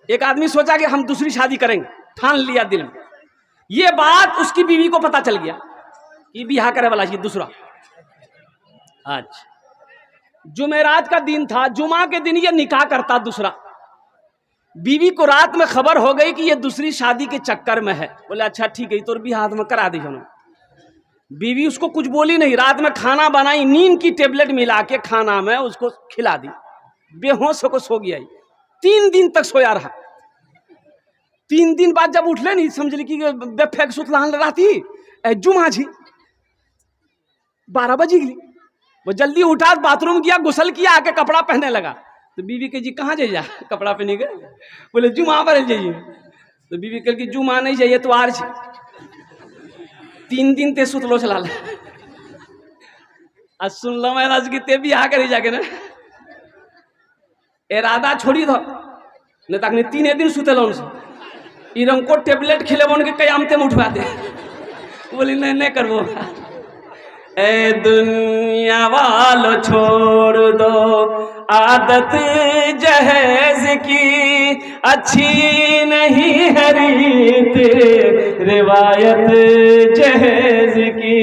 एक आदमी सोचा कि हम दूसरी शादी करेंगे, ठान लिया दिल में। ये बात उसकी बीवी को पता चल गया कि बिहा करे वाला ये दूसरा। अच्छा, जुमेरात का दिन था, जुमा के दिन ये निकाह करता दूसरा। बीवी को रात में खबर हो गई कि ये दूसरी शादी के चक्कर में है। बोले अच्छा ठीक है, तो भी हाथ में करा दी उन्होंने। बीवी उसको कुछ बोली नहीं, रात में खाना बनाई, नींद की टेबलेट मिला के खाना में उसको खिला दी, बेहोश होकर सो गया। 3 दिन तक सोया रहा। 3 दिन बाद जब उठले नहीं, समझ ली कि बेफेक सुतलान राती जुमा जी 12 बजे गई। वो जल्दी उठा, बाथरूम किया, गुसल किया, आके कपड़ा पहनने लगा। तो बीवी के जी कहाँ जाइए कपड़ा पहने गए? बोले जुमा पर जाइए। तो बीवी कल की जुमा नहीं जाइए तो आज 3 दिन ते सुतलो चला ले। आज सुन लो मैं राज की ते भी आ कर जाके ना इरादा छोड़ी दो नहीं तक 3 दिन सुतेलो उनसे इरम को टेबलेट खिले उनके कयामते में उठवा दे। बोली नहीं करबो। ए दुनिया वालों छोड़ दो आदत जहेज की, अच्छी नहीं है रीत रिवायत जहेज की।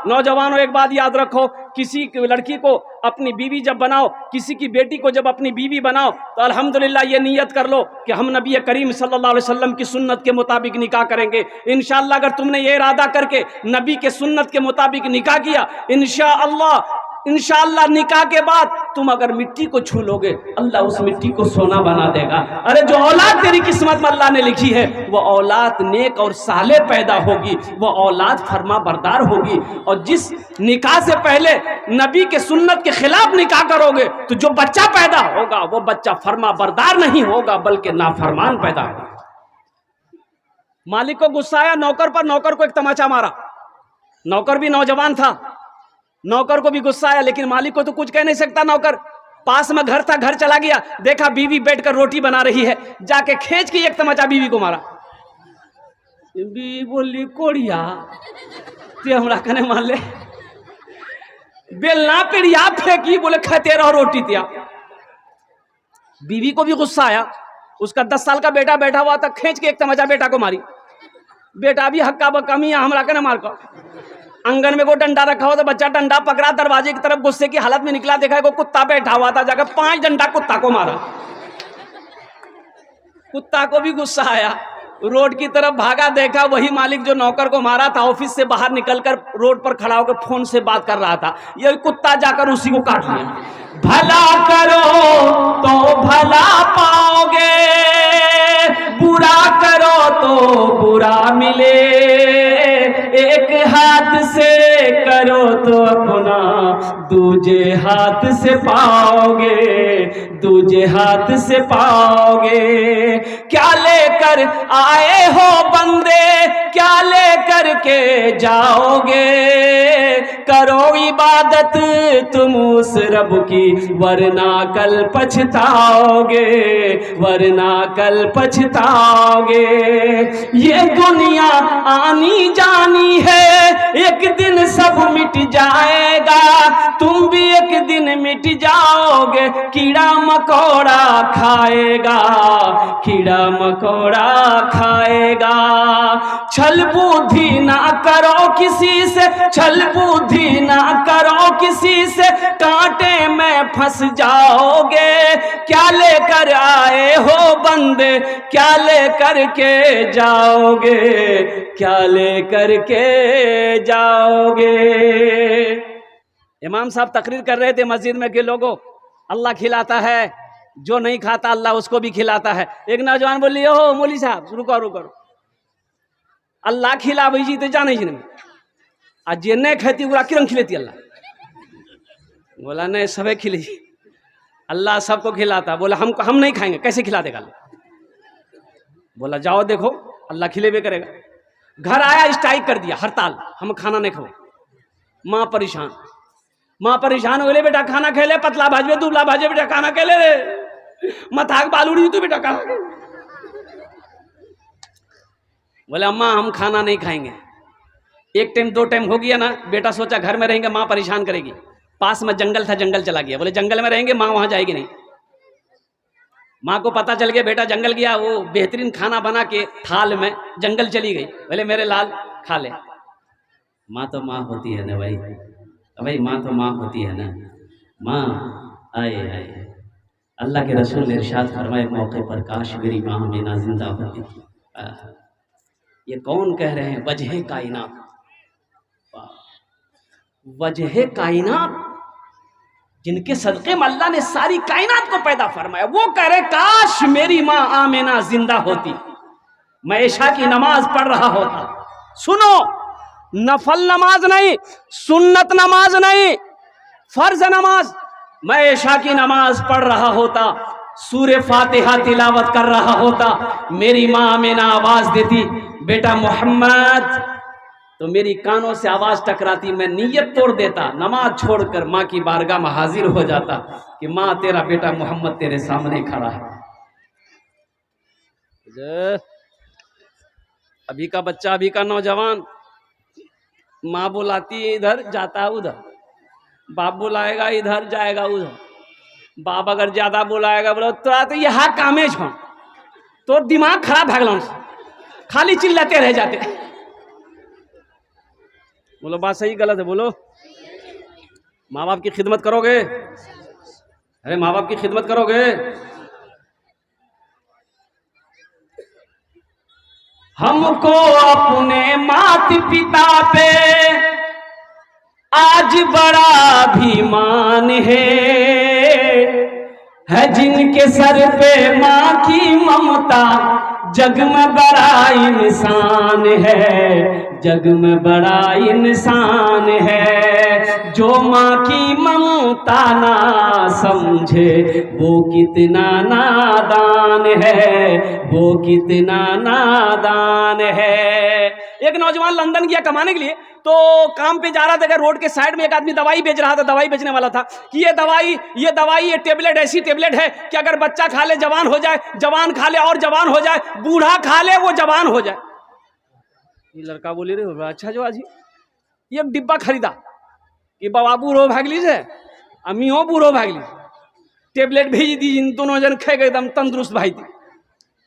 नौजवानों एक बात याद रखो, किसी लड़की को अपनी बीवी जब बनाओ, किसी की बेटी को जब अपनी बीवी बनाओ तो अल्हम्दुलिल्लाह ये नियत कर लो कि हम नबी करीम सल्लल्लाहु अलैहि वसल्लम की सुन्नत के मुताबिक निकाह करेंगे। इंशाअल्लाह अगर तुमने ये इरादा करके नबी के सुन्नत के मुताबिक निकाह किया, इंशाअल्लाह निकाह के बाद तुम अगर मिट्टी को छू लोगे, अल्लाह उस मिट्टी को सोना बना देगा। अरे जो औलाद तेरी किस्मत में अल्लाह ने लिखी है वो औलाद नेक और साले पैदा होगी, वो औलाद फरमा बरदार होगी। और जिस निकाह से पहले नबी के सुन्नत के खिलाफ निकाह करोगे तो जो बच्चा पैदा होगा वो बच्चा फरमा बरदार नहीं होगा बल्कि नाफरमान पैदा होगा। मालिक को गुस्सा आया नौकर पर, नौकर को एक तमाचा मारा। नौकर भी नौजवान था, नौकर को भी गुस्सा आया, लेकिन मालिक को तो कुछ कह नहीं सकता। नौकर पास में घर था, घर चला गया, देखा बीवी बैठकर रोटी बना रही है, जाके खींच के एक तमाचा बीवी को मारा। बीवी बोली कोड़िया ते हमरा कने मार ले, बेलना पेड़िया फेंकी, बोले खाते रहो रोटी तिया। बीवी को भी गुस्सा आया, उसका 10 साल का बेटा बैठा हुआ था, खींच के एक तमाचा बेटा को मारी। बेटा भी हक्का बकमी हमरा कने मार कर। आंगन में को डंडा रखा हुआ था, बच्चा डंडा पकड़ा, दरवाजे की तरफ गुस्से की हालत में निकला, देखा को कुत्ता बैठा हुआ था, जाकर 5 डंडा कुत्ता को मारा। कुत्ता को भी गुस्सा आया, रोड की तरफ भागा, देखा वही मालिक जो नौकर को मारा था ऑफिस से बाहर निकलकर रोड पर खड़ा होकर फोन से बात कर रहा था। ये कुत्ता जाकर उसी को काट लिया। भला करो तो भला पाओगे, बुरा करो तो बुरा मिले, एक हाथ से करो तो अपना दूजे हाथ से पाओगे, दूजे हाथ से पाओगे। क्या लेकर आए हो बंदे, क्या लेकर के जाओगे, करो इबादत तुम उस रब की, वरना कल पछताओगे, वरना कल पछताओगे। ये दुनिया आनी जानी है, एक दिन सब मिट जाएगा, तुम भी एक दिन मिट जाओगे। कीड़ा मकोड़ा खाएगा, कीड़ा मकोड़ा खाएगा। छल बुद्धि ना करो किसी से, छल बुद्धि ना करो किसी से, कांटे में फंस जाओगे। क्या लेकर आए हो बंदे, क्या लेकर के जाओगे, क्या लेकर के जाओगे। इमाम साहब तकरीर कर रहे थे मस्जिद में कि लोगों अल्लाह खिलाता है, जो नहीं खाता अल्लाह उसको भी खिलाता है। एक नौजवान बोली ओ मौली साहब रुको रुको, अल्लाह खिला भाई जी तो जाने जी नहीं, आज जे नहीं खाती पूरा किरण खिलेती अल्लाह। बोला नहीं सबे खिली, अल्लाह सबको खिलाता। बोला हम नहीं खाएंगे, कैसे खिला देगा अल्लाह? बोला जाओ देखो अल्लाह खिलेबे करेगा। घर आया, स्ट्राइक कर दिया, हड़ताल, हम खाना नहीं खाओ। माँ परेशान, माँ परेशान हो ले, बेटा खाना खेले, पतला भाजवे दुबला भाजे, बेटा खाना खेले रे, मथाक बालूड़ी तू बेटा खाना खेले। बोले अम्मा हम खाना नहीं खाएंगे। 1 टाइम 2 टाइम हो गया ना, बेटा सोचा घर में रहेंगे माँ परेशान करेगी। पास में जंगल था, जंगल चला गया। बोले जंगल में रहेंगे माँ वहां जाएगी नहीं। माँ को पता चल गया बेटा जंगल गया, वो बेहतरीन खाना बना के थाल में जंगल चली गई। बोले मेरे लाल खा ले। माँ तो माँ होती है ना भाई, भाई माँ तो माँ होती है ना। माँ आए आए, अल्लाह के रसूल ने इरशाद फरमाए मौके पर, काश मेरी माँ मीना जिंदा होती। ये कौन कह रहे हैं? वजह कायनात, वजह कायनात, जिनके सदक़े में अल्लाह ने सारी कायनात को पैदा फरमाया, वो कह रहे काश मेरी माँ आमिना जिंदा होती, मैं इशा की नमाज पढ़ रहा होता। सुनो, नफल नमाज नहीं, सुन्नत नमाज नहीं, फर्ज नमाज, मैं इशा की नमाज पढ़ रहा होता, सूरे फातिहा तिलावत कर रहा होता, मेरी माँ आमिना आवाज देती बेटा मोहम्मद, तो मेरी कानों से आवाज टकराती, मैं नीयत तोड़ देता, नमाज छोड़कर माँ की बारगाह में हाजिर हो जाता कि माँ तेरा बेटा मोहम्मद तेरे सामने खड़ा है। अभी का बच्चा, अभी का नौजवान, माँ बुलाती है इधर जाता है उधर, बाप बुलाएगा इधर जाएगा उधर, बाप अगर ज्यादा बुलाएगा बोलो तो यहाँ कामे छो, तो दिमाग खराब है, खाली चिल्लाते रह जाते। बोलो बात सही गलत है? बोलो। माँ बाप की खिदमत करोगे? अरे माँ बाप की खिदमत करोगे? हमको अपने माता पिता पे आज बड़ा अभिमान है जिनके सर पे माँ की ममता, जग में बड़ा इंसान है, जग में बड़ा इंसान है। जो माँ की ममता ना समझे वो कितना नादान है, वो कितना नादान है। एक नौजवान लंदन गया कमाने के लिए, तो काम पे जा रहा था, रोड के साइड में एक आदमी दवाई बेच रहा था, दवाई बेचने वाला था कि ये दवाई ये टेबलेट ऐसी टेबलेट है कि अगर बच्चा खा ले जवान हो जाए, जवान खा ले और जवान हो जाए, बूढ़ा खा ले वो जवान हो जाए। ये लड़का बोले रे अच्छा जो आज ये डिब्बा खरीदा कि बाबा बूढ़ो भागली से, अम्मी हो बूढ़ो भागली, टेबलेट भेज दी, इन दोनों जन खे गए एकदम तंदुरुस्त भाई थी।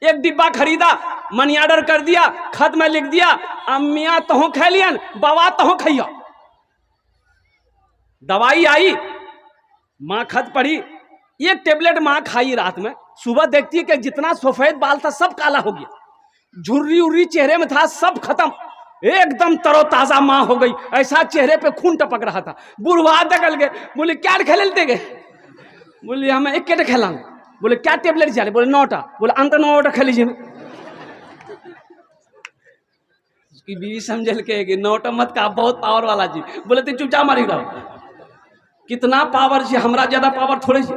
एक डिब्बा खरीदा, मनी ऑर्डर कर दिया, खत में लिख दिया, अम्मिया तहो खा लियन, बाबा तहो खैया। दवाई आई, माँ खत पढ़ी, एक टेबलेट माँ खाई रात में, सुबह देखती है कि जितना सफेद बाल था सब काला हो गया, झुर्री उर्री चेहरे में था सब खत्म, एकदम तरोताजा माँ हो गई, ऐसा चेहरे पे खून टपक रहा था। बुढ़वा दगल गए, बोले क्या खेलते गए? बोले हमें एक केट खेला। बोले क्या टेबलेट जा रहे? बोले 9टा। बोले अंत 9टा खा लीजिए। उसकी बीवी समझ के कि 9टा मत का, बहुत पावर वाला जी। बोले तो चुपचाप मारी रहो, कितना पावर जी, हमरा ज्यादा पावर थोड़ी सी।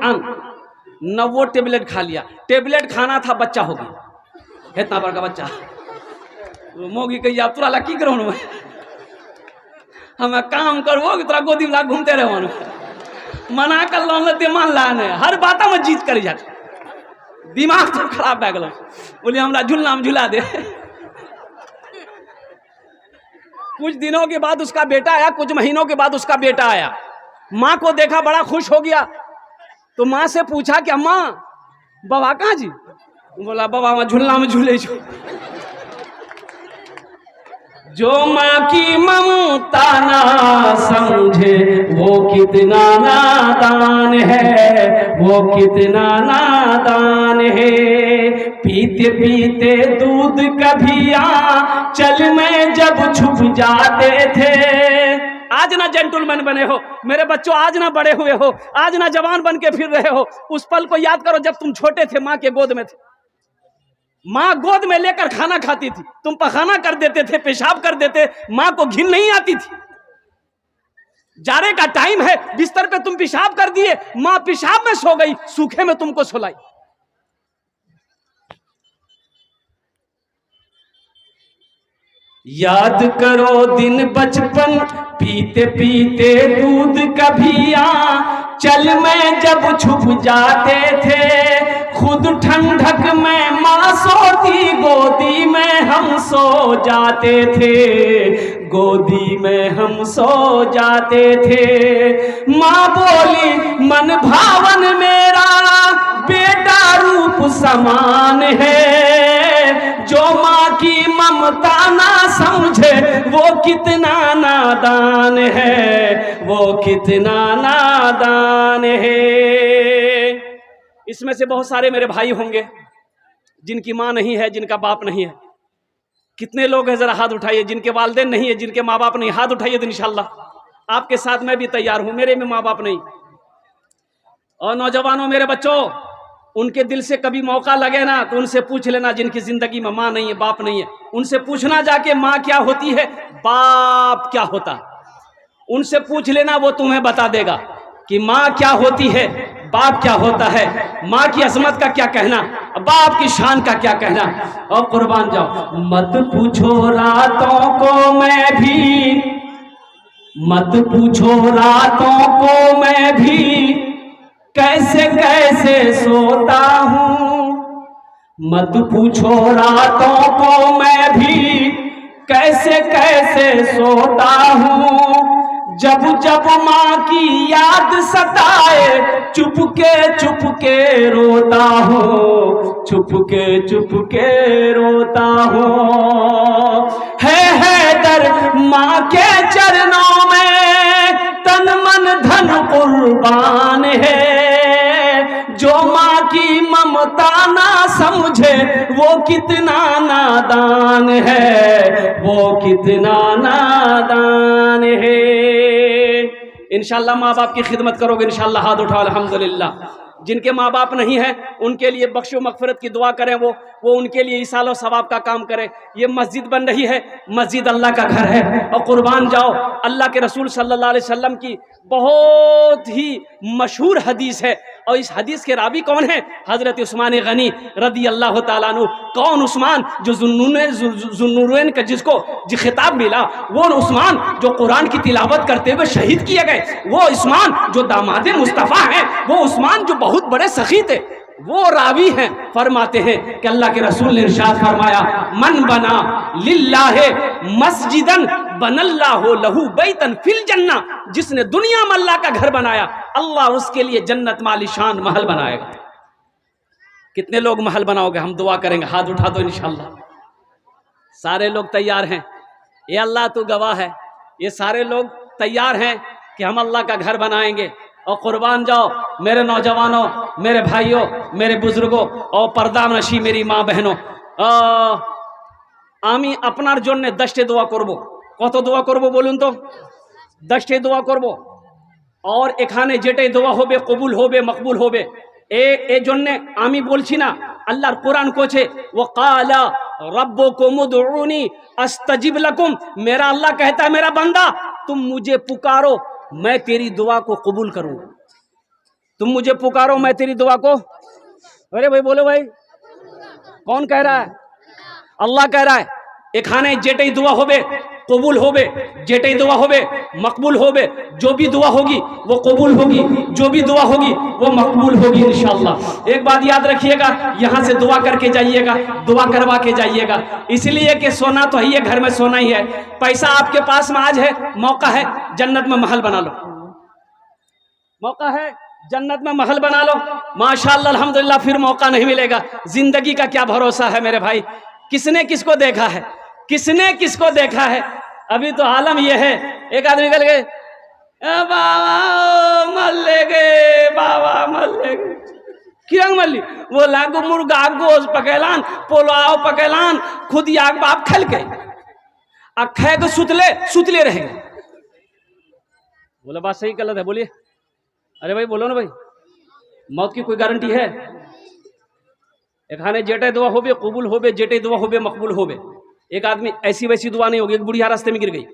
9 टेबलेट खा लिया, टेबलेट खाना था, बच्चा हो गया, इतना बड़ा बच्चा। तो मोगी कही आप तुरा की करो, हमें काम करवो तोरा गोदी में घूमते रहो, मना कर लो दिमाग लाने, हर बात में जीत कर जाते, दिमाग तो खराब भै गलो। बोले हमरा झूलना में झूला दे। कुछ दिनों के बाद उसका बेटा आया, कुछ महीनों के बाद उसका बेटा आया, माँ को देखा बड़ा खुश हो गया, तो माँ से पूछा कि अम्मा बाबा कहाँ जी? बोला बाबा वहाँ झूलना में झूले छो। जो माँ की ममता ना समझे वो कितना नादान है, वो कितना नादान है। पीते पीते दूध कभी चल में जब छुप जाते थे। आज ना जेंटलमैन बने हो मेरे बच्चों, आज ना बड़े हुए हो, आज ना जवान बन के फिर रहे हो। उस पल को याद करो जब तुम छोटे थे, माँ के गोद में थे, माँ गोद में लेकर खाना खाती थी, तुम पखाना कर देते थे, पेशाब कर देते, माँ को घिन नहीं आती थी। जाड़े का टाइम है, बिस्तर पे तुम पेशाब कर दिए, माँ पेशाब में सो गई, सूखे में तुमको सुलाई। याद करो दिन बचपन, पीते पीते दूध कभी चल में जब छुप जाते थे। खुद ठंडक में माँ सोती, गोदी में हम सो जाते थे, गोदी में हम सो जाते थे। माँ बोली मन भावन मेरा बेटा रूप समान है। जो माँ की ममता ना समझे वो कितना नादान है, वो कितना नादान है। इसमें से बहुत सारे मेरे भाई होंगे जिनकी माँ नहीं है, जिनका बाप नहीं है। कितने लोग हैं, जरा हाथ उठाइए जिनके वालिदैन नहीं है, जिनके माँ बाप नहीं। हाथ उठाइए तो इंशाल्लाह आपके साथ मैं भी तैयार हूं, मेरे में माँ बाप नहीं। और नौजवानों, मेरे बच्चों, उनके दिल से कभी मौका लगे ना तो उनसे पूछ लेना जिनकी जिंदगी में माँ नहीं है, बाप नहीं है। उनसे पूछना जाके माँ क्या होती है, बाप क्या होता है। उनसे पूछ लेना, वो तुम्हें बता देगा कि माँ क्या होती है, बाप क्या होता है, माँ की अजमत का क्या कहना, बाप की शान का क्या कहना। और कुर्बान जाओ, मत पूछो रातों को मैं भी, मत पूछो रातों को मैं भी कैसे कैसे सोता हूँ। मत पूछो रातों को मैं भी कैसे कैसे सोता हूँ। जब जब माँ की याद सताए चुपके रोता हूँ, चुपके रोता हूँ। है दर माँ के चरणों में तन मन धन कुर्बान है। जो माँ की ममता ना समझे वो कितना नादान है, वो कितना नादान है। इंशाल्लाह माँ बाप की खिदमत करोगे, इंशाल्लाह हाथ उठाओ अल्हम्दुलिल्लाह। जिनके माँ बाप नहीं है उनके लिए बख्शो मगफिरत की दुआ करें, वो उनके लिए इसाल और सवाब का काम करें। ये मस्जिद बन रही है, मस्जिद अल्लाह का घर है। और कुर्बान जाओ, अल्लाह के रसूल सल्लल्लाहु अलैहि वसल्लम की बहुत ही मशहूर हदीस है, और इस हदीस के रावी कौन है, हजरत उस्मान गनी रदी अल्लाह ताला अन्हु। कौन उस्मान, जो जुन्नूरैन का जिसको जो खिताब मिला, वो उस्मान जो कुरान की तिलावत करते हुए शहीद किए गए, वो उस्मान जो दामाद मुस्तफ़ा हैं, वो उस्मान जो बहुत बड़े सखी थे, वो रावी हैं। फरमाते हैं कि अल्लाह के रसूल ने इरशाद फरमाया, मन बना लिल्लाहि मस्जिदन बनल्लाहु लहू बैतन फिल जन्ना। जिसने दुनिया में अल्लाह का घर बनाया, अल्लाह उसके लिए जन्नत में आलीशान महल बनाएगा। कितने लोग महल बनाओगे, हम दुआ करेंगे, हाथ उठा दो इंशाल्लाह। सारे लोग तैयार हैं, ये अल्लाह तू गवाह है, ये सारे लोग तैयार हैं कि हम अल्लाह का घर बनाएंगे। और कुर्बान जाओ मेरे नौजवानों, मेरे भाइयों, मेरे बुजुर्गों और पर्दा नशी मेरी माँ बहनों, आमी अपनार জন্য 10টি দোয়া করব। কত দোয়া করব বলুন তো? 10টি দোয়া করব। और এখানে যেটাই দোয়া হবে কবুল হবে, মকবুল হবে। এই জন্য আমি বলছি না, আল্লাহর কোরআন কোছে ওয়াকালা रब्बुकुम उदउनी अस्तजिब लकुम। मेरा अल्लाह कहता है, मेरा बंदा तुम मुझे पुकारो, मैं तेरी दुआ को कबूल करूंगा। तुम मुझे पुकारो, मैं तेरी दुआ को, अरे भाई बोलो भाई, कौन कह रहा है? अल्लाह कह रहा है। এখানে যেটাই दुआ होबे कबूल होबे, जेटाई दुआ होबे मकबूल होबे। जो भी दुआ होगी वो कबूल होगी, जो भी दुआ होगी वो मकबूल होगी इंशाअल्लाह। एक बात याद रखिएगा, यहाँ से दुआ करके जाइएगा, दुआ करवा के जाइएगा। इसलिए कि सोना तो है ही, घर में सोना ही है। पैसा आपके पास में आज है, मौका है जन्नत में महल बना लो, मौका है जन्नत में महल बना लो माशाअल्लाह अल्हम्दुलिल्लाह। फिर मौका नहीं मिलेगा। जिंदगी का क्या भरोसा है मेरे भाई, किसने किसको देखा है, किसने किसको देखा है। अभी तो आलम यह है, एक आदमी निकल गए, बाबा मल्ले गए, बाबा मल्ले गए, क्यों मल्ली? वो लागू मुर्गा गोश पकेलान, पोलाव पकेलान, खुद याग बाप खल के अखे को सुतले रहेंगे। बोला बात सही गलत है, बोलिए। अरे भाई बोलो ना भाई, मौत की कोई गारंटी है? एखाने जेटे दुआ होबे कबूल होबे, जेटे दुआ होबे मकबूल होबे। एक आदमी ऐसी वैसी दुआ नहीं होगी। एक बुढ़िया रास्ते में गिर गई,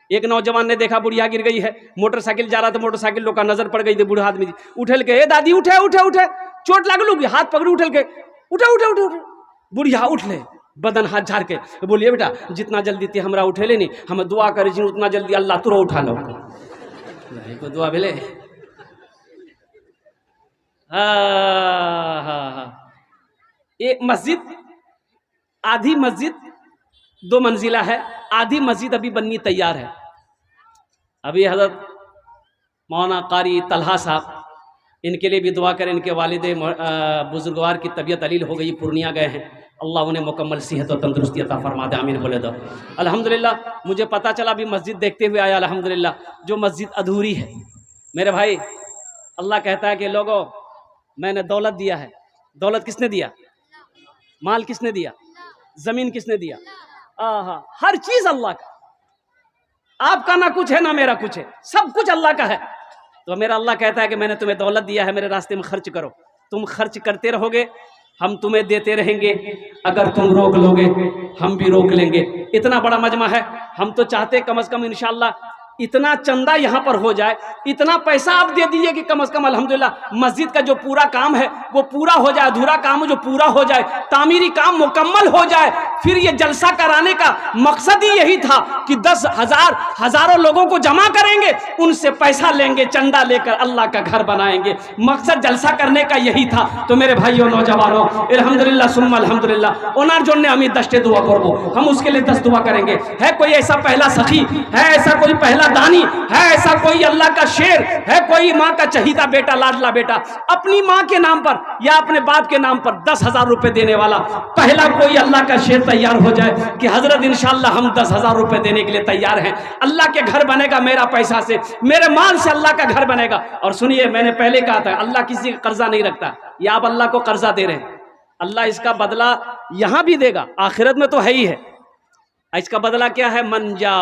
एक नौजवान ने देखा बुढ़िया गिर गई है, मोटरसाइकिल जा रहा था, मोटरसाइकिल लोग का नजर पड़ गई थी। बूढ़ा आदमी उठल के, दादी उठे उठे उठे, चोट लागल, हाथ पकड़ी उठल के, उठे उठे उठे उठे। बुढ़िया उठ ले, बदन हाथ झाड़ के बोलिए, बेटा जितना जल्दी ते हमरा उठे ले नहीं, हम दुआ करे जी उतना जल्दी अल्लाह तुरा उठा लो। दुआ भेले। एक मस्जिद, आधी मस्जिद 2 मंजिला है, आधी मस्जिद अभी बननी तैयार है। अभी हजरत मौलाना कारी तलहा साहब इनके लिए भी दुआ करें। इनके वालिद बुजुर्गवार की तबीयत अलील हो गई, पूर्णिया गए हैं। अल्लाह उन्हें मुकम्मल सेहत और तंदुरुस्ती अता फरमा दे, आमीन बोले दो। अल्हम्दुलिल्लाह मुझे पता चला अभी मस्जिद देखते हुए आया, अल्हम्दुलिल्लाह जो मस्जिद अधूरी है। मेरे भाई, अल्लाह कहता है कि लोगों मैंने दौलत दिया है। दौलत किसने दिया? माल किसने दिया? जमीन किसने दिया? हर चीज अल्लाह का। आपका ना कुछ है ना मेरा कुछ है, सब कुछ अल्लाह का है। तो मेरा अल्लाह कहता है कि मैंने तुम्हें दौलत दिया है, मेरे रास्ते में खर्च करो। तुम खर्च करते रहोगे, हम तुम्हें देते रहेंगे। अगर तुम रोक लोगे, हम भी रोक लेंगे। इतना बड़ा मजमा है। हम तो चाहते कम से कम इंशाअल्लाह इतना चंदा यहाँ पर हो जाए, इतना पैसा आप दे दीजिए कि कम से कम अल्हम्दुलिल्लाह मस्जिद का जो पूरा काम है वो पूरा हो जाए, अधूरा काम जो पूरा हो जाए, तामीरी काम मुकम्मल हो जाए। फिर ये जलसा कराने का मकसद ही यही था कि 10,000 हजारों लोगों को जमा करेंगे, उनसे पैसा लेंगे, चंदा लेकर अल्लाह का घर बनाएंगे। मकसद जलसा करने का यही था। तो मेरे भाइयों नौजवानों, अल्हम्दुलिल्लाह सुम्मा अल्हम्दुलिल्लाह, ओनार जोन ने हमें 10 दुआ करबो, हम उसके लिए 10 दुआ करेंगे। है कोई ऐसा पहला सखी, है ऐसा कोई पहला दानी, है ऐसा कोई अल्लाह का शेर, है कोई माँ का चहीता बेटा, लाडला बेटा, अपनी माँ के नाम पर या अपने बाप के नाम पर 10,000 रुपए देने वाला पहला कोई अल्लाह का शेर तैयार हो जाए कि हजरत इंशाअल्लाह हम 10,000 रुपए देने के लिए तैयार हैं। अल्लाह के घर बनेगा मेरा पैसा से, मेरे माल से अल्लाह का घर बनेगा। और सुनिए, मैंने पहले कहा था अल्लाह किसी का कर्जा नहीं रखता। या आप अल्लाह को कर्जा दे रहे हैं, अल्लाह इसका बदला यहां भी देगा, आखिरत में तो है ही है। इसका बदला क्या है? मंजा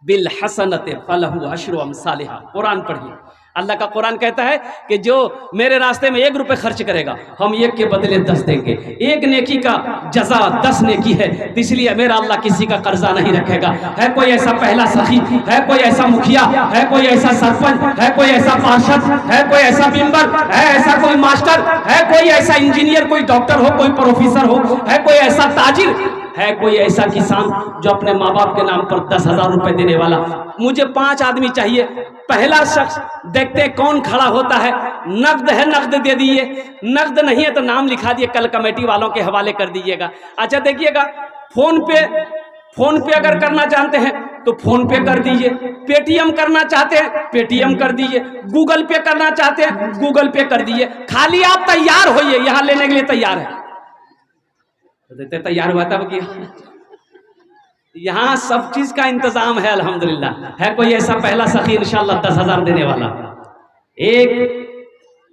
बिल हसनते फलहु अशरु अमसालिहा। कुरान पढ़िए, अल्लाह का कुरान कहता है कि जो मेरे रास्ते में 1 रुपए खर्च करेगा, हम 1 के बदले 10 देंगे। 1 नेकी का जजा 10 नेकी है। इसलिए मेरा अल्लाह किसी का कर्जा नहीं रखेगा। है कोई ऐसा पहला सखी, है कोई ऐसा मुखिया, है कोई ऐसा सरपंच, है कोई ऐसा पार्षद, है कोई ऐसा मेंबर, है ऐसा कोई मास्टर, है कोई ऐसा इंजीनियर, कोई डॉक्टर हो, कोई प्रोफेसर हो, है कोई ऐसा ताजिर, है कोई ऐसा किसान जो अपने माँ बाप के नाम पर 10,000 रुपए देने वाला? मुझे 5 आदमी चाहिए। पहला शख्स देखते हैं कौन खड़ा होता है। नकद है, नकद दे दीजिए। नकद नहीं है तो नाम लिखा दिए, कल कमेटी वालों के हवाले कर दीजिएगा। अच्छा देखिएगा, फोन पे अगर करना चाहते हैं तो फोन पे कर दीजिए। पेटीएम करना चाहते हैं, पेटीएम कर दीजिए। गूगल पे करना चाहते हैं, गूगल पे कर दीजिए। खाली आप तैयार होइए, यहाँ लेने के लिए तैयार है। देते तैयार हुआ तब कि यहाँ सब चीज का इंतजाम है अल्हम्दुलिल्लाह। है कोई ऐसा पहला सखी इंशाअल्लाह 10,000 देने वाला?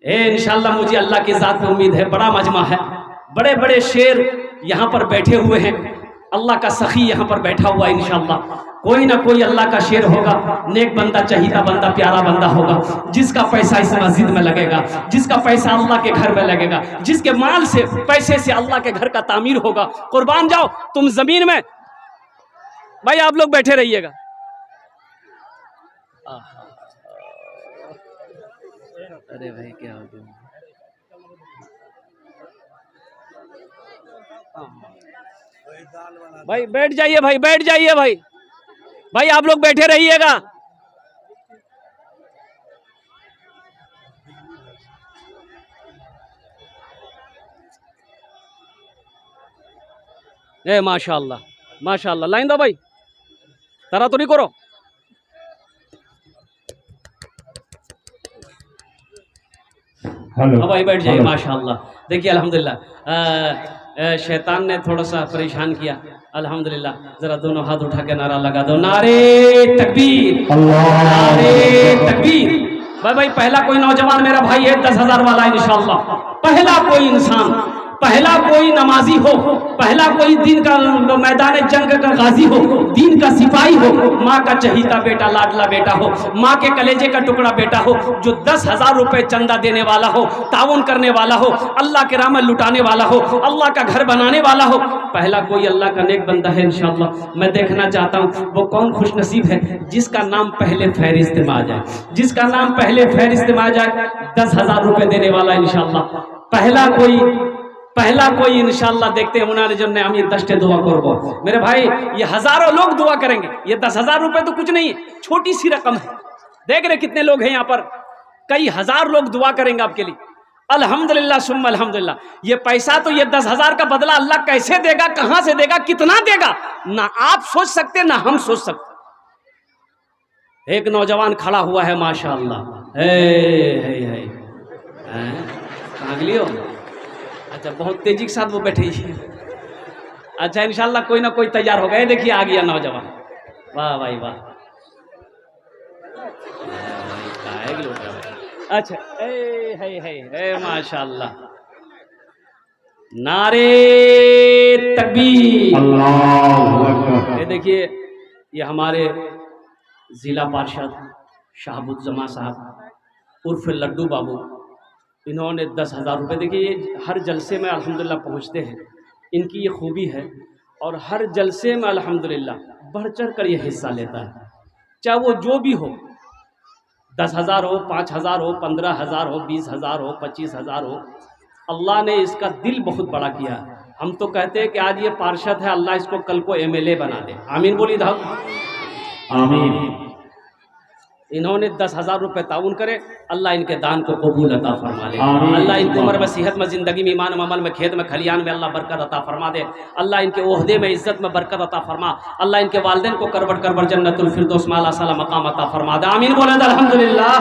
इंशाअल्लाह मुझे अल्लाह की जात पे उम्मीद है। बड़ा मजमा है, बड़े बड़े शेर यहाँ पर बैठे हुए हैं। अल्लाह का सखी यहाँ पर बैठा हुआ है। इंशाअल्लाह कोई ना कोई अल्लाह का शेर होगा, नेक बंदा, चहीता बंदा, प्यारा बंदा होगा, जिसका पैसा इस मस्जिद में लगेगा, जिसका पैसा अल्लाह के घर में लगेगा, जिसके माल से, पैसे से अल्लाह के घर का तामीर होगा। कुर्बान जाओ तुम जमीन में। भाई आप लोग बैठे रहिएगा। अरे भाई क्या हो गया? भाई बैठ जाइए, भाई बैठ जाइए, भाई आप लोग बैठे रहिएगा। ए माशाअल्लाह माशाअल्लाह, लाइन दो भाई, तरा तो नहीं करो। हाँ भाई बैठ जाइए। माशाअल्लाह, देखिए अल्हम्दुलिल्लाह शैतान ने थोड़ा सा परेशान किया। अल्हम्दुलिल्लाह जरा दोनों हाथ उठा के नारा लगा दो, नारे तकबीर, नारे तकबीर। भाई पहला कोई नौजवान मेरा भाई है 10,000 वाला इंशाअल्लाह। पहला कोई इंसान, पहला कोई नमाजी हो, पहला कोई दीन का मैदान जंग का गाजी हो, दीन का सिपाही हो, माँ का चहीता बेटा, लाडला बेटा हो, माँ के कलेजे का टुकड़ा बेटा हो, जो 10,000 रुपए चंदा देने वाला हो, ताउन करने वाला हो, अल्लाह के राह में लुटाने वाला हो, अल्लाह का घर बनाने वाला हो। पहला कोई अल्लाह का नेक बंदा है इंशाअल्लाह। मैं देखना चाहता हूँ वो कौन खुशनसीब है जिसका नाम पहले फहरिस्त में आ जाए, जिसका नाम पहले फहरिस्त में आ जाए 10,000 रुपए देने वाला इंशाअल्लाह। पहला कोई इंशाअल्लाह देखते हैं। उन्होंने जो हम ये 10 दुआ करबो मेरे भाई, ये हजारों लोग दुआ करेंगे। ये 10,000 रुपए तो कुछ नहीं है, छोटी सी रकम है। देख रहे कितने लोग हैं यहाँ पर, कई हजार लोग दुआ करेंगे आपके लिए। अल्हम्दुलिल्लाह सुम्मा अल्हम्दुलिल्लाह। ये पैसा तो, ये 10,000 का बदला अल्लाह कैसे देगा, कहां से देगा, कितना देगा, ना आप सोच सकते ना हम सोच सकते। एक नौजवान खड़ा हुआ है माशाअल्लाह, कहाँ गई हो? अच्छा, बहुत तेजी के साथ वो बैठी है। अच्छा, इंशाल्लाह कोई ना कोई तैयार हो गए। देखिए आ गया नौजवान। वाह भाई वाह। अच्छा, ए माशाल्लाह, नारे तकबीर। ये देखिए, ये हमारे जिला पार्षद शाहबुज़्ज़मा साहब उर्फ लड्डू बाबू, इन्होंने 10,000 रुपये। देखिए, ये हर जलसे में अल्हम्दुलिल्लाह पहुँचते हैं, इनकी ये खूबी है। और हर जलसे में अल्हम्दुलिल्लाह बढ़ चढ़ कर ये हिस्सा लेता है, चाहे वो जो भी हो, 10,000 हो, 5,000 हो, 15,000 हो, 20,000 हो, 25,000 हो। अल्लाह ने इसका दिल बहुत बड़ा किया। हम तो कहते हैं कि आज ये पार्षद है, अल्लाह इसको कल को MLA बना दे। आमीन बोली था। आमीन। इन्होंने 10,000 रुपये ताउन करे, अल्लाह इनके दान को कबूल अता फरमा दे। अल्लाह इनको उम्र में, सेहत में, ज़िंदगी में, ईमान में, अमल में, खेत में, खलियान में अल्लाह बरकत अता फरमा दे। अल्लाह इनके ओहदे में, इज़्ज़त में बरकत अता फरमा। अल्लाह इनके वालिदैन को करबट करबट जन्नतुल फिरदौस में अल्लाह साला मकाम अता फरमा दे। आमीन बोले अल्हम्दुलिल्लाह।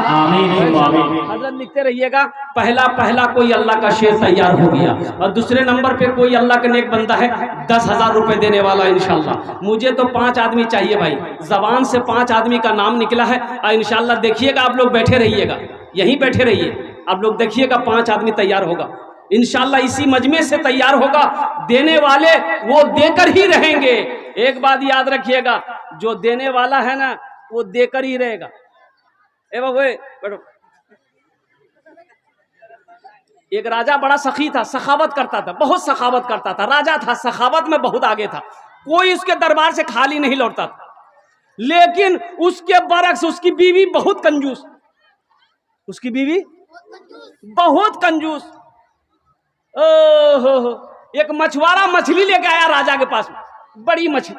हज़रत लिखते रहिएगा, पहला पहला कोई अल्लाह का शेर तैयार हो गया, और दूसरे नंबर पे कोई अल्लाह का नेक बंदा है 10,000 रुपये देने वाला इंशाल्लाह। मुझे तो 5 आदमी चाहिए भाई, ज़बान से 5 आदमी का नाम निकला है। इंशाल्लाह देखिएगा, आप लोग बैठे रहिएगा, यहीं बैठे रहिए, आप लोग देखिएगा 5 आदमी तैयार होगा इंशाल्लाह। इसी मजमे से तैयार होगा। देने वाले वो देकर ही रहेंगे। एक बात याद रखिएगा, जो देने वाला है ना वो देकर ही रहेगा। ए बाबू बैठो। एक राजा बड़ा सखी था, सखावत करता था, बहुत सखावत करता था। राजा था, सखावत में बहुत आगे था, कोई उसके दरबार से खाली नहीं लौटता था। लेकिन उसके बरक्स उसकी बीवी बहुत कंजूस, उसकी बीवी बहुत कंजूस। ओहो, एक मछुआरा मछली लेके आया राजा के पास, बड़ी मछली।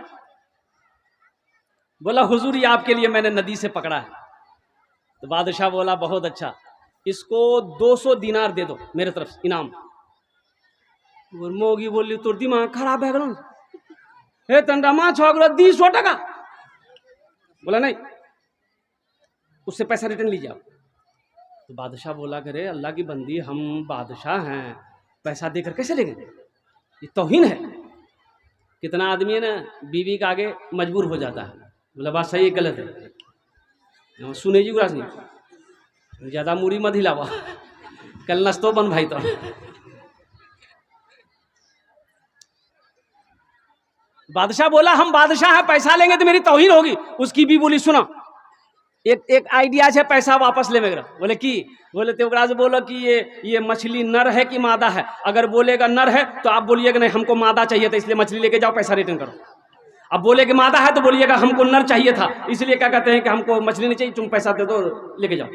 बोला हुजूर, ये आपके लिए मैंने नदी से पकड़ा है। तो बादशाह बोला बहुत अच्छा, इसको 200 दिनार दे दो मेरे तरफ से इनाम। मोगी बोली तोर दिमाग खराब है गलो, हे तंडा माछ हो गलो 200 टका। बोला नहीं, उससे पैसा रिटर्न लीजिए आप। तो बादशाह बोला करे अल्लाह की बंदी, हम बादशाह हैं, पैसा देकर कैसे लेंगे, ये तौहीन है। कितना आदमी है ना बीवी के आगे मजबूर हो जाता है। बोला बात सही है, गलत है, सुने जी गुरास नहीं, ज़्यादा मूरी मत हिलावा, कल नस्तो बन भाई। तो बादशाह बोला हम बादशाह हैं, पैसा लेंगे तो मेरी तौहीन होगी। उसकी भी बोली सुना, एक आइडिया है, पैसा वापस ले मेरा। बोले की? बोले तेवराज बोलो कि ये मछली नर है कि मादा है। अगर बोलेगा नर है तो आप बोलिएगा नहीं हमको मादा चाहिए था, इसलिए मछली लेके जाओ, पैसा रिटर्न करो। अब बोलेगा मादा है तो बोलिएगा हमको नर चाहिए था, इसलिए क्या कहते हैं कि हमको मछली नहीं चाहिए, तुम पैसा दे दो लेके जाओ।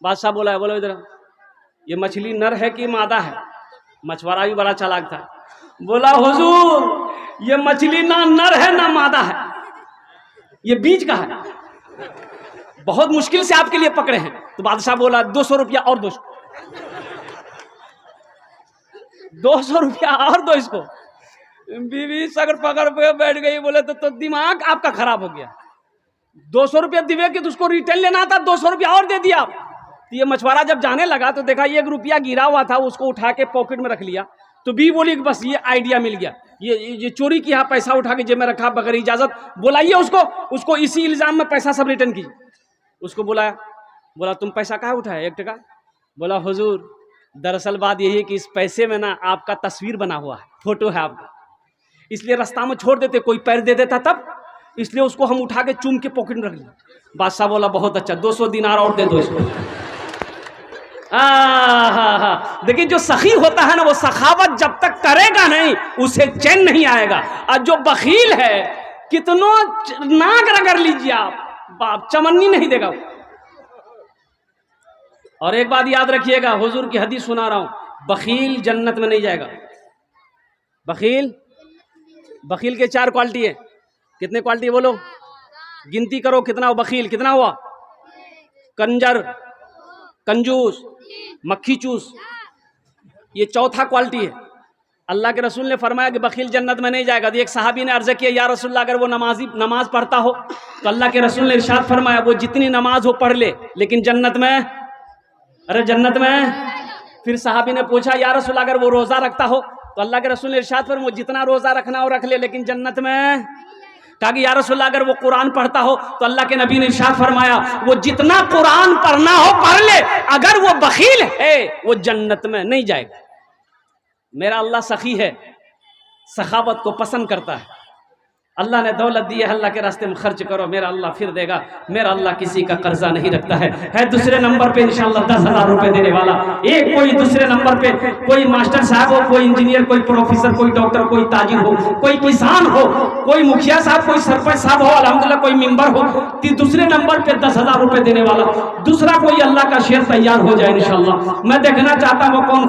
बादशाह बोला है, बोलो इधर, ये मछली नर है कि मादा है? मछुआरा भी बड़ा चालाक था, बोला हुजूर ये मछली ना नर है ना मादा है, ये बीच का है, बहुत मुश्किल से आपके लिए पकड़े हैं। तो बादशाह बोला 200 रुपया और दो, 200 रुपया और दो इसको। बीवी सगर पकड़ पे बैठ गई। बोले तो दिमाग आपका खराब हो गया, 200 रुपया दिवे कि तो उसको रिटर्न लेना था, 200 रुपया और दे दिया। तो ये मछुआरा जब जाने लगा तो देखा 1 रुपया गिरा हुआ था, उसको उठा के पॉकेट में रख लिया। तो भी बोली कि बस ये आइडिया मिल गया, ये चोरी किया, पैसा उठा के जेब में रखा बगैर इजाजत। बुलाइए उसको इसी इल्जाम में पैसा सब रिटर्न कीजिए। उसको बुलाया, बोला तुम पैसा कहाँ उठाया 1 टका? बोला हुजूर दरअसल बात यही है कि इस पैसे में ना आपका तस्वीर बना हुआ है, फोटो है आपका, इसलिए रास्ता में छोड़ देते, कोई पैर दे देता तब, इसलिए उसको हम उठा के चूम के पॉकेट में रख लिया। बादशाह बोला बहुत अच्छा, 200 दिनार और दे दो इसको। देखिए जो सखी होता है ना वो सखावत जब तक करेगा नहीं उसे चैन नहीं आएगा। और जो बखील है कितनों नाक रगड़ लीजिए आप चमन्नी नहीं देगा। और एक बात याद रखिएगा, हुजूर की हदीस सुना रहा हूं, बखील जन्नत में नहीं जाएगा। बखील के 4 क्वालिटी है। कितने क्वालिटी बोलो, गिनती करो कितना हो बखील, कितना हुआ? कंजर, कंजूस, मक्खी चूस, ये चौथा क्वालिटी है। अल्लाह के रसूल ने फरमाया कि बखील जन्नत में नहीं जाएगा। तो एक सहाबी ने अर्ज किया, या रसूलल्लाह अगर वो नमाज पढ़ता हो तो अल्लाह के रसूल ने इरशाद फरमाया वो जितनी नमाज हो पढ़ ले, लेकिन जन्नत में अरे जन्नत में। फिर साहबी ने पूछा या रसूल अगर वो रोजा रखता हो, तो अल्लाह के रसूल ने इरशाद फरमाया जितना रोजा रखना हो रख ले, लेकिन जन्नत में। कहा कि या रसूल अगर वो कुरान पढ़ता हो, तो अल्लाह के नबी ने इरशाद फरमाया वो जितना कुरान पढ़ना हो पढ़ ले, अगर वो बखील है वो जन्नत में नहीं जाएगा। मेरा अल्लाह सखी है, सखावत को पसंद करता है। अल्लाह ने दौलत दी है, अल्लाह के रास्ते में खर्च करो, मेरा अल्लाह फिर देगा। मेरा अल्लाह किसी का कर्जा नहीं रखता है दूसरे नंबर पे इंशाअल्लाह 10,000 रुपए देने वाला। एक कोई दूसरे नंबर पे कोई मास्टर साहब हो, कोई इंजीनियर, कोई प्रोफेसर, कोई डॉक्टर, कोई ताजिर हो, कोई किसान हो, कोई मुखिया साहब, कोई सरपंच साहब हो, अल्हम्दुलिल्लाह कोई मेंबर हो, दूसरे नंबर पे 10,000 रुपए देने वाला। दूसरा कोई अल्लाह का शेर तैयार हो जाए इंशाअल्लाह। मैं देखना चाहता हूँ कौन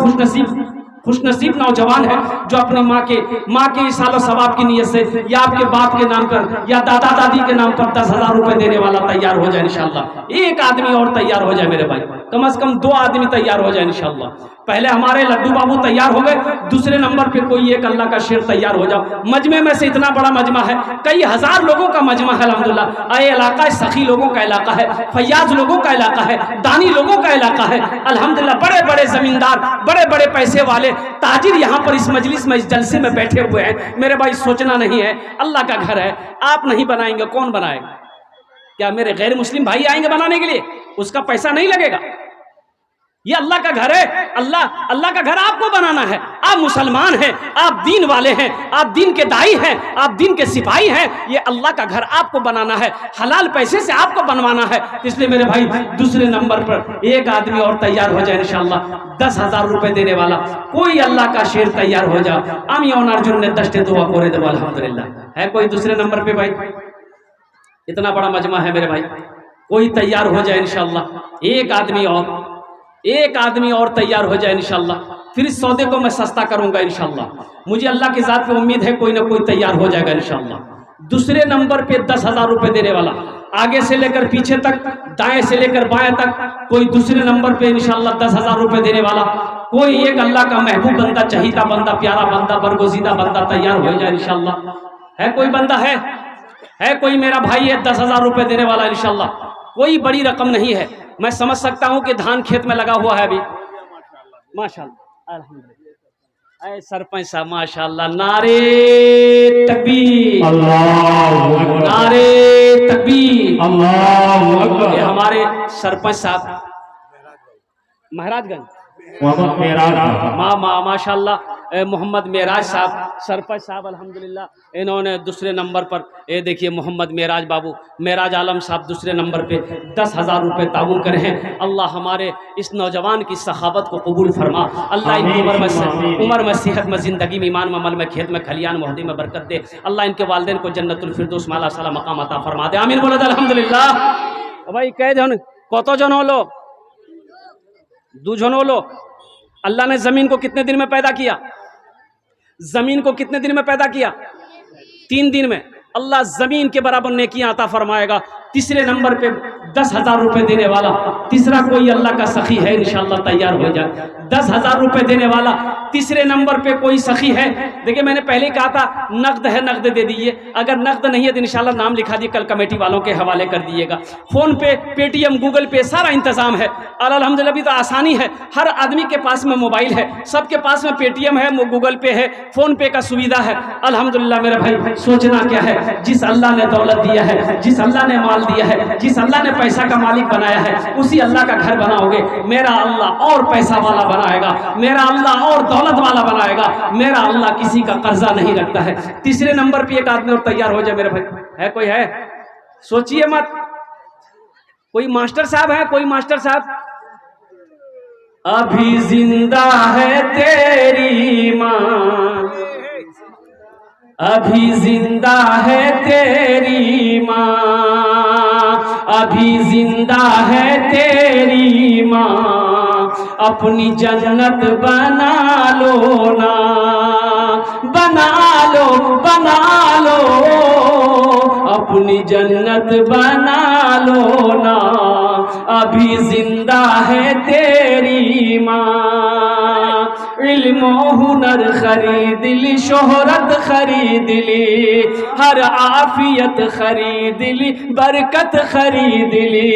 खुशनसीब नौजवान है जो अपनी माँ के इसालो सवाब की नीयत से या आपके बाप के नाम पर या दादा दादी के नाम पर 10,000 रुपए देने वाला तैयार हो जाए इंशाअल्लाह। एक आदमी और तैयार हो जाए मेरे भाई, कम से कम 2 आदमी तैयार हो जाए इंशाअल्लाह। पहले हमारे लड्डू बाबू तैयार हो गए, दूसरे नंबर पे कोई एक अल्लाह का शेर तैयार हो जाओ। मजमे में से इतना बड़ा मजमा है, कई हजार लोगों का मजमा है अल्हम्दुलिल्लाह। ये इलाका सखी लोगों का इलाका है, फैयाज लोगों का इलाका है, दानी लोगों का इलाका है अल्हम्दुलिल्लाह। बड़े बड़े जमींदार, बड़े बड़े पैसे वाले ताजिर यहाँ पर इस मजलिस में, इस जलसे में बैठे हुए हैं। मेरे भाई सोचना नहीं है, अल्लाह का घर है, आप नहीं बनाएंगे कौन बनाएगा? क्या मेरे गैर मुस्लिम भाई आएंगे बनाने के लिए? उसका पैसा नहीं लगेगा। ये अल्लाह का घर है, अल्लाह का घर आपको बनाना है। आप मुसलमान हैं, आप दीन वाले हैं, आप दीन के दाई हैं, आप दीन के सिपाही हैं। ये अल्लाह का घर आपको बनाना है, हलाल पैसे से आपको बनवाना है। इसलिए मेरे भाई दूसरे नंबर पर एक आदमी और तैयार हो जाए इंशाअल्लाह, 10,000 रुपए देने वाला कोई अल्लाह का शेर तैयार हो जाए। आमी और अर्जुन ने दस्ते दुआ करे दो अल्हम्दुलिल्लाह। है कोई दूसरे नंबर पे भाई? इतना बड़ा मजमा है मेरे भाई, कोई तैयार हो जाए इंशाअल्लाह। एक आदमी और तैयार हो जाए इंशाअल्लाह। फिर इस सौदे को मैं सस्ता करूंगा इंशाअल्लाह। मुझे अल्लाह की जात पे उम्मीद है कोई ना कोई तैयार हो जाएगा इंशाअल्लाह। दूसरे नंबर पे 10,000 रुपए देने वाला, आगे से लेकर पीछे तक, दाएं से लेकर बाएं तक, कोई दूसरे नंबर पे इंशाअल्लाह 10,000 रुपए देने वाला। कोई एक अल्लाह का महबूब बंदा, चहीता बंदा, प्यारा बंदा, बरगुज़ीदा बंदा तैयार हो जाए इंशाअल्लाह। है कोई बंदा? है कोई मेरा भाई है 10,000 रुपए देने वाला इंशाअल्लाह। कोई बड़ी रकम नहीं है, मैं समझ सकता हूं कि धान खेत में लगा हुआ है अभी। माशाअल्लाह अल्हम्दुलिल्लाह। ऐ सरपंच साहब माशाअल्लाह, नारे तकबीर, अल्लाहू अकबर, नारे तकबीर, अल्लाहू अकबर। ये हमारे सरपंच साहब महाराजगंज माशाअल्लाह मोहम्मद मेराज साहब, सरपंच साहब अल्हम्दुलिल्लाह। इन्होंने दूसरे नंबर पर, ये देखिए मोहम्मद मेराज बाबू, मेराज आलम साहब दूसरे नंबर पे 10,000 रुपए ताउन करे हैं। अल्लाह हमारे इस नौजवान की सखावत को कबूल फरमा। अल्लाह इनकी उम्र में सेहत में, ज़िंदगी में, ईमान में, अमल में, खेत में, खलियान मोहदी में बरकत दे। अल्लाह इनके वालिदैन को जन्नतुल फिरदौस माला साला मकाम अता फरमा दे। आमीन बोलो अल्हम्दुलिल्लाह। भाई कह जन कत जन होलो? 2 जन होलो। अल्लाह ने जमीन को कितने दिन में पैदा किया? जमीन को कितने दिन में पैदा किया? 3 दिन में। अल्लाह जमीन के बराबर नेकियां अता फरमाएगा। तीसरे नंबर पे 10,000 रुपए देने वाला, तीसरा कोई अल्लाह का सखी है इंशाअल्लाह तैयार हो जाए। 10,000 रुपए देने वाला तीसरे नंबर पे कोई सखी है। देखिए मैंने पहले कहा था नकद है, नकद दे दीजिए। अगर नकद नहीं है तो इंशाअल्लाह नाम लिखा दिए, कल कमेटी वालों के हवाले कर दीजिएगा। फोन पे, पेटीएम, गूगल पे सारा इंतजाम है और अल्हम्दुलिल्लाह भी तो आसानी है। हर आदमी के पास में मोबाइल है, सबके पास में पेटीएम है, गूगल पे है, फोन पे का सुविधा है अल्हम्दुलिल्लाह। मेरे भाई सोचना क्या है, जिस अल्लाह ने दौलत दिया है, जिस अल्लाह ने माल दिया है, जिस अल्लाह ने पैसा का मालिक बनाया है, उसी अल्लाह का घर बनाओगे। मेरा अल्लाह और पैसा वाला बनाएगा, मेरा अल्लाह और दौलत वाला बनाएगा। मेरा अल्लाह किसी का कर्जा नहीं रखता है। तीसरे नंबर पे एक आदमी और तैयार हो जाए मेरे भाई। है कोई? है? सोचिए मत। कोई मास्टर साहब है? कोई मास्टर साहब? अभी जिंदा है तेरी माँ, अभी जिंदा है तेरी माँ, अभी जिंदा है तेरी माँ, अपनी जन्नत बना लो ना, बना लो, बना लो, अपनी जन्नत बना लो ना, अभी जिंदा है तेरी माँ। इल्म हुनर खरीद ली, शोहरत खरीद ली, हर आफियत खरीद ली, बरकत खरीद ली।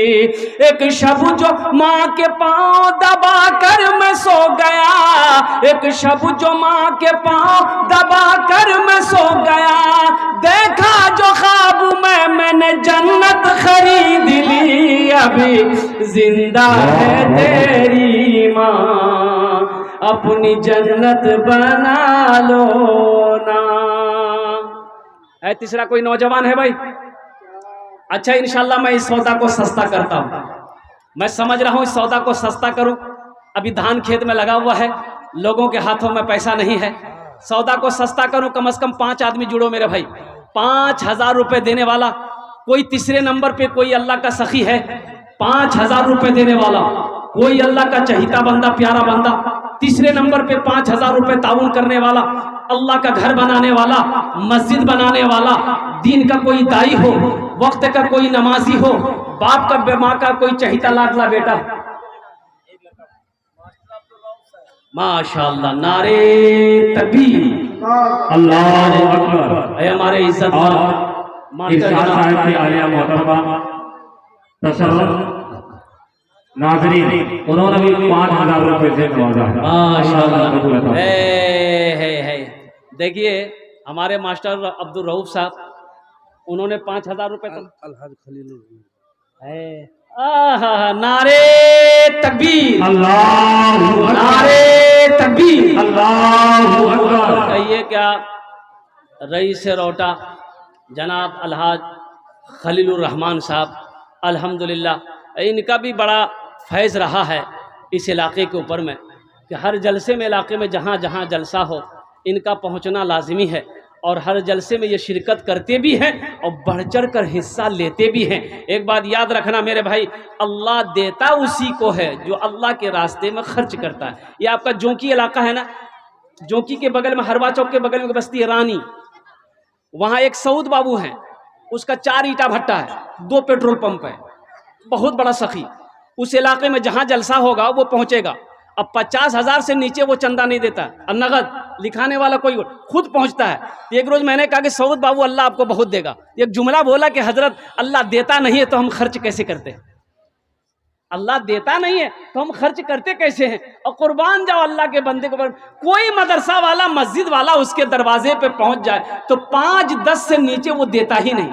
एक शब जो माँ के पाँव दबा कर मैं सो गया, एक शब जो माँ के पाँव दबा कर मैं सो गया, देखा जो ख्वाब में मैंने जन्नत खरीद ली। अभी जिंदा है तेरी माँ, अपनी जन्नत बना लो ना। है तीसरा कोई नौजवान है भाई? अच्छा इंशाल्लाह मैं इस सौदा को सस्ता करता हूँ। मैं समझ रहा हूँ इस सौदा को सस्ता करूँ। अभी धान खेत में लगा हुआ है, लोगों के हाथों में पैसा नहीं है। सौदा को सस्ता करूँ, कम से कम 5 आदमी जुड़ो मेरे भाई। 5,000 रुपये देने वाला कोई तीसरे नंबर पे कोई अल्लाह का सखी है, 5,000 रुपये देने वाला कोई अल्लाह का चहीता बंदा, प्यारा बंदा। तीसरे नंबर पे 5,000 रुपये ताउन करने वाला, अल्लाह का घर बनाने वाला, मस्जिद बनाने वाला, दीन का कोई दाई हो, वक्त का कोई नमाजी हो, बाप का माँ का कोई चहीता लाडला बेटा। माशाअल्लाह, नारे तकबीर, अल्लाह अकबर। हमारे इज्जत नाज़रीन, उन्होंने भी 5,000 रुपए से नवाजा है। माशाअल्लाह। है देखिए हमारे मास्टर अब्दुल रऊफ साहब, उन्होंने 5,000 रुपए नारे तकबीर, अल्लाह नारे तकबीर, अल्लाह अकबर। कहिए क्या रईस रोटा जनाब अलहाज खलीलुर रहमान साहब, अल्हम्दुलिल्लाह इनका भी बड़ा फैज़ रहा है इस इलाके के ऊपर में कि हर जलसे में, इलाके में जहाँ जहाँ जलसा हो इनका पहुँचना लाजिमी है, और हर जलसे में ये शिरकत करते भी हैं और बढ़ चढ़ कर हिस्सा लेते भी हैं। एक बात याद रखना मेरे भाई, अल्लाह देता उसी को है जो अल्लाह के रास्ते में खर्च करता है। ये आपका जोंकी इलाका है ना, जोंकी के बगल में, हरवा चौक के बगल में बस्ती है रानी, वहाँ एक सऊद बाबू हैं, उसका 4 ईटा भट्टा है, 2 पेट्रोल पंप है, बहुत बड़ा सखी। उस इलाके में जहाँ जलसा होगा वो पहुँचेगा। अब 50,000 से नीचे वो चंदा नहीं देता, और नगद लिखाने वाला कोई खुद पहुंचता है। तो एक रोज मैंने कहा कि सऊद बाबू अल्लाह आपको बहुत देगा। एक जुमला बोला कि हजरत अल्लाह देता नहीं है तो हम खर्च कैसे करते हैं? अल्लाह देता नहीं है तो हम खर्च करते कैसे हैं? और कुर्बान जाओ अल्लाह के बंदे को। कोई मदरसा वाला, मस्जिद वाला उसके दरवाजे पे पहुंच जाए तो 5-10 से नीचे वो देता ही नहीं।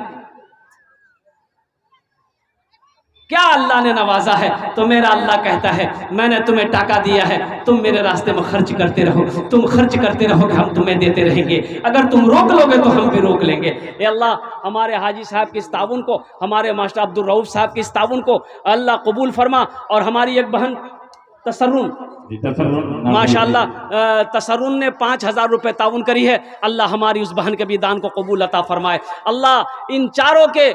क्या अल्लाह ने नवाजा है? तो मेरा अल्लाह कहता है मैंने तुम्हें टाका दिया है, तुम मेरे रास्ते में खर्च करते रहो, तुम खर्च करते रहोगे, हम तुम्हें देते रहेंगे। अगर तुम रोक लोगे तो हम भी रोक लेंगे। ए अल्लाह, हमारे हाजी साहब की इस ताउन को, हमारे मास्टर अब्दुल रऊफ साहब की इस ताउन को अल्लाह कबूल फरमा। और हमारी एक बहन तसर्रुन, माशाअल्लाह तसर्रुन ने 5,000 रुपये ताउन करी है। अल्लाह हमारी उस बहन के भी दान को कबूल अता फरमाए। अल्लाह इन चारों के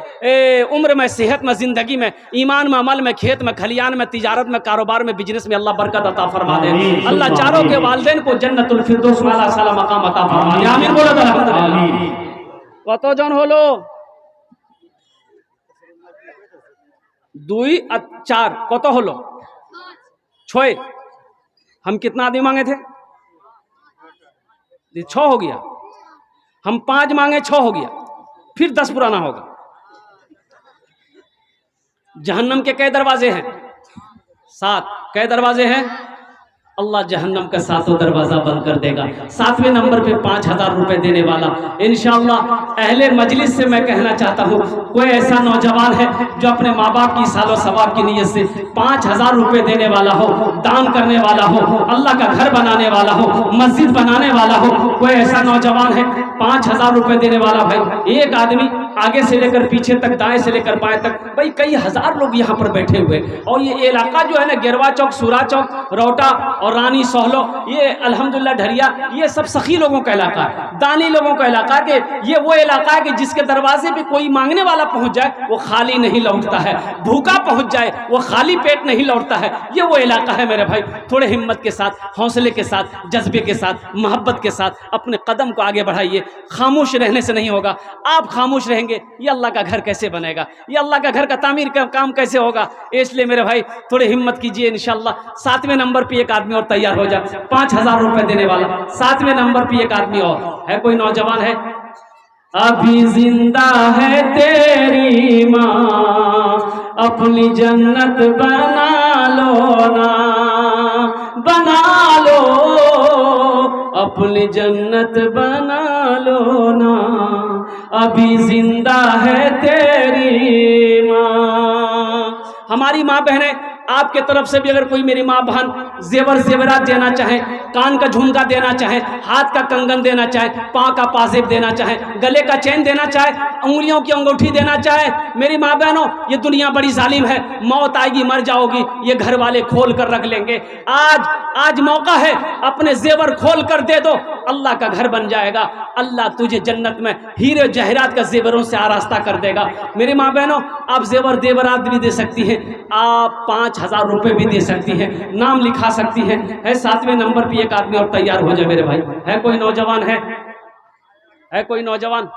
उम्र में, सेहत में, ज़िंदगी में, ईमान में, अमल में, खेत में, खलियान में, तिजारत में, कारोबार में, बिजनेस में अल्लाह बरकत अता फरमा दे। अल्लाह चारों के वालिदैन को जन्नतुल फिरदौस वाला साला मकाम अता फरमा दे। आमीन बोलो अल्हम्दुलिल्लाह। कत जन होलो? 2 আর 4 কত হলো? 6। हम कितना आदमी मांगे थे? 6 हो गया। हम 5 मांगे, 6 हो गया, फिर 10 पुराना होगा। जहन्नम के कई दरवाजे हैं? 7। कई दरवाजे हैं? अल्लाह जहन्नम का 7वां दरवाजा बंद कर देगा। 7वें नंबर पे 5,000 रुपए देने वाला इंशाअल्लाह। अहले मजलिस से मैं कहना चाहता हूँ, कोई ऐसा नौजवान है जो अपने माँ बाप की सालो सवाब की नीयत से 5,000 रुपए देने वाला हो, दान करने वाला हो, अल्लाह का घर बनाने वाला हो, मस्जिद बनाने वाला हो, कोई ऐसा नौजवान है 5,000 रुपए देने वाला? भाई एक आदमी आगे से लेकर पीछे तक, दाएं से लेकर बाएं तक, भाई कई हजार लोग यहाँ पर बैठे हुए। और ये इलाका जो है ना, गिरवा चौक, सूरा चौक, रौटा और रानी सोहलो, ये अल्हम्दुलिल्लाह ढरिया, ये सब सखी लोगों का इलाका है, दानी लोगों का इलाका है। ये वो इलाका है कि जिसके दरवाजे पे कोई मांगने वाला पहुंच जाए वो खाली नहीं लौटता है, भूखा पहुंच जाए वो खाली पेट नहीं लौटता है। ये वो इलाका है मेरे भाई। थोड़े हिम्मत के साथ, हौसले के साथ, जज्बे के साथ, मोहब्बत के साथ अपने कदम को आगे बढ़ाइए। खामोश रहने से नहीं होगा। आप खामोश रहेंगे देंगे, ये अल्लाह का घर कैसे बनेगा, ये अल्लाह का घर का तामीर का काम कैसे होगा। इसलिए मेरे भाई थोड़ी हिम्मत कीजिए, इंशाल्लाह 7वें नंबर पे एक आदमी और तैयार हो जाए, 5,000 रुपए देने वाला। 7वें नंबर पे एक आदमी और है, कोई नौजवान है? अभी जिंदा है तेरी माँ, अपनी जन्नत बना लो ना, बना लो, अपनी जन्नत बना लो ना, अभी जिंदा है तेरी माँ। हमारी माँ बहनें, आपके तरफ से भी अगर कोई मेरी माँ बहन जेवर जेवरात देना चाहे, कान का झुमका देना चाहे, हाथ का कंगन देना चाहे, पाँव का पाजेब देना चाहे, गले का चैन देना चाहे, उंगलियों की अंगूठी देना चाहे, मेरी माँ बहनों ये दुनिया बड़ी जालिम है, मौत आएगी मर जाओगी, ये घर वाले खोल कर रख लेंगे। आज मौका है, अपने जेवर खोल कर दे दो, अल्लाह का घर बन जाएगा। अल्लाह तुझे जन्नत में हीरे जहरात का जेवरों से आरास्ता कर देगा। मेरी माँ बहनों, आप जेवर जेवरात भी दे सकती हैं, आप 5,000 रुपए भी दे सकती हैं, नाम लिखा सकती हैं। है 7वें नंबर पे एक आदमी और तैयार हो जाए मेरे भाई। है कोई नौजवान? है कोई नौजवान?